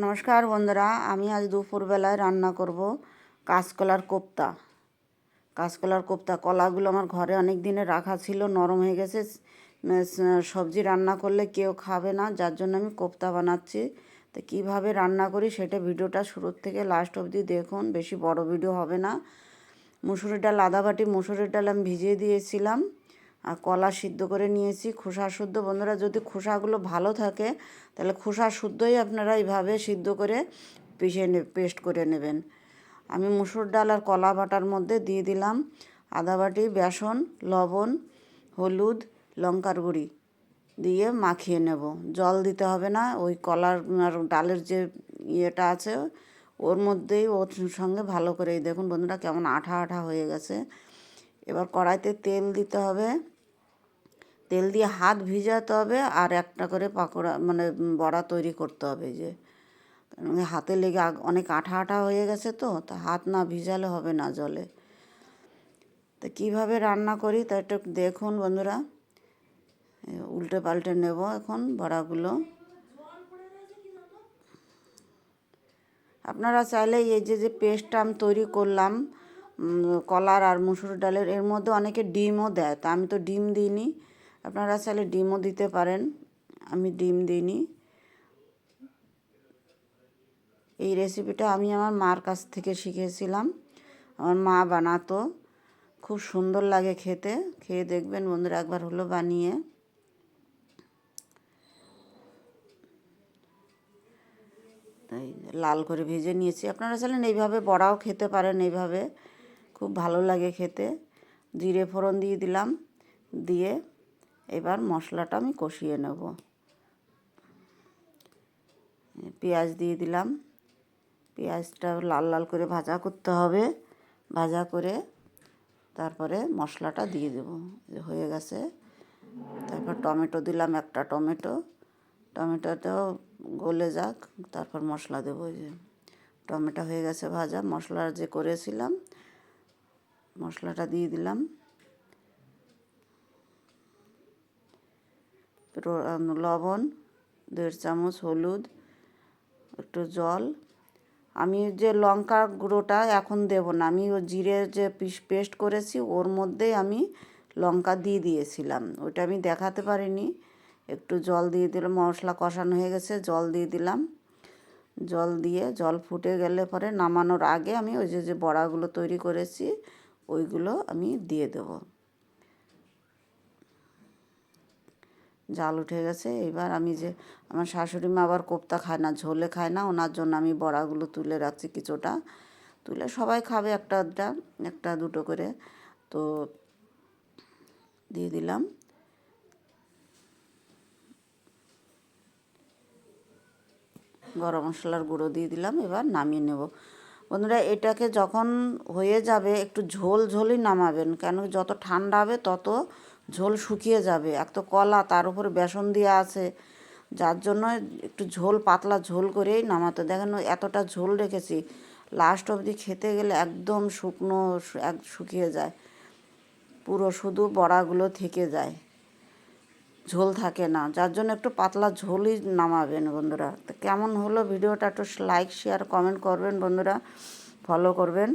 নমস্কার বন্ধুরা, আমি আজ দুপুরবেলায় রান্না করব কাঁচকলার কোপ্তা। কলাগুলো আমার ঘরে অনেক দিনে রাখা ছিল, নরম হয়ে গেছে। সবজি রান্না করলে কেউ খাবে না, যার জন্য আমি কোপ্তা বানাচ্ছি। তো কীভাবে রান্না করি সেটা ভিডিওটা শুরুর থেকে লাস্ট অবধি দেখুন, বেশি বড় ভিডিও হবে না। মুসুরির ডাল আধা বাটি মুসুরির ডাল আমি ভিজিয়ে দিয়েছিলাম, আর কলা সিদ্ধ করে নিয়েছি, খোসা শুদ্ধ। বন্ধুরা, যদি খোসাগুলো ভালো থাকে তাহলে খোসা শুদ্ধই আপনারা এইভাবে সিদ্ধ করে পেস্ট করে নেবেন। আমি মুসুর ডাল আর কলা বাটার মধ্যে দিয়ে দিলাম আধা বাটি বেসন, লবণ, হলুদ, লঙ্কার গুঁড়ি দিয়ে মাখিয়ে নেব। জল দিতে হবে না, ওই কলার আর ডালের যে ইয়েটা আছে ওর মধ্যেই ওর সঙ্গে ভালো করে, দেখুন বন্ধুরা কেমন আঠা আঠা হয়ে গেছে। এবার কড়াইতে তেল দিতে হবে, তেল দিয়ে হাত ভিজাতে হবে, আর একটা করে পাকোড়া মানে বড়া তৈরি করতে হবে। যে হাতে লেগে অনেক আঠা আঠা হয়ে গেছে, তো হাত না ভিজালে হবে না জলে। তো কীভাবে রান্না করি তা একটু দেখুন বন্ধুরা। উল্টে পাল্টে নেব এখন বড়াগুলো। আপনারা চাইলে এই যে পেস্টটা আমি তৈরি করলাম কলার আর মুসুর ডালের, এর মধ্যে অনেকে ডিমও দেয়, তা আমি তো ডিম দিইনি। আপনারা চাইলে ডিমও দিতে পারেন, আমি ডিম দিইনি। এই রেসিপিটা আমি আমার মার কাছ থেকে শিখেছিলাম, আমার মা বানাতো, খুব সুন্দর লাগে খেতে। খেয়ে দেখবেন বন্ধুরা একবার হলো বানিয়ে। তাই লাল করে ভেজে নিয়েছি। আপনারা চাইলেন এইভাবে বড়াও খেতে পারেন, এইভাবে খুব ভালো লাগে খেতে। জিরে ফোড়ন দিয়ে দিলাম, দিয়ে এবার মশলাটা আমি কষিয়ে নেব। পেঁয়াজ দিয়ে দিলাম, পেঁয়াজটা লাল লাল করে ভাজা করতে হবে। ভাজা করে তারপরে মশলাটা দিয়ে দেব। হয়ে গেছে। তারপর টমেটো দিলাম, একটা টমেটোটাও গলে যাক, তারপর মশলা দেবো। যে টমেটো হয়ে গেছে ভাজা, মশলা যে করেছিলাম মশলাটা দিয়ে দিলাম। লবণ 1.5 চামচ, হলুদ, একটু জল। আমি যে লঙ্কা গুঁড়োটা এখন দেব না, আমি ও জিরে যে পেস্ট করেছি ওর মধ্যেই আমি লঙ্কা দিয়ে দিয়েছিলাম, ওইটা আমি দেখাতে পারিনি। একটু জল দিয়ে দিলাম, মশলা কষানো হয়ে গেছে, জল দিয়ে দিলাম। জল দিয়ে জল ফুটে গেলে পরে নামানোর আগে আমি ওই যে বড়াগুলো তৈরি করেছি ওইগুলো আমি দিয়ে দেব। জাল উঠে গেছে। এবার আমি যে আমার শাশুড়ি মা আবার কোপ্তা খায় না, ঝোলে খায় না, ওনার জন্য আমি বড়াগুলো তুলে রাখছি কিছুটা, তুলে সবাই খাবে একটা দুটো করে, তো দিয়ে দিলাম। গরম মশলার গুঁড়ো দিয়ে দিলাম, এবার নামিয়ে নেব। বন্ধুরা, এটাকে যখন হয়ে যাবে একটু ঝোল ঝোলই নামাবেন, কেন যত ঠান্ডা হবে তত ঝোল শুকিয়ে যাবে। এক তো কলা, তার উপরে বেসন দেওয়া আছে, যার জন্য একটু ঝোল পাতলা ঝোল করেই নামাতে। দেখেন এতটা ঝোল রেখেছি, লাস্ট অবধি খেতে গেলে একদম শুকনো শুকিয়ে যায়, পুরো শুধু বড়াগুলো থেকে যায়, ঝোল থাকে না, যার জন্য একটু পাতলা ঝোলই নামাবেন বন্ধুরা। তো কেমন হলো ভিডিওটা একটু লাইক শেয়ার কমেন্ট করবেন বন্ধুরা, ফলো করবেন।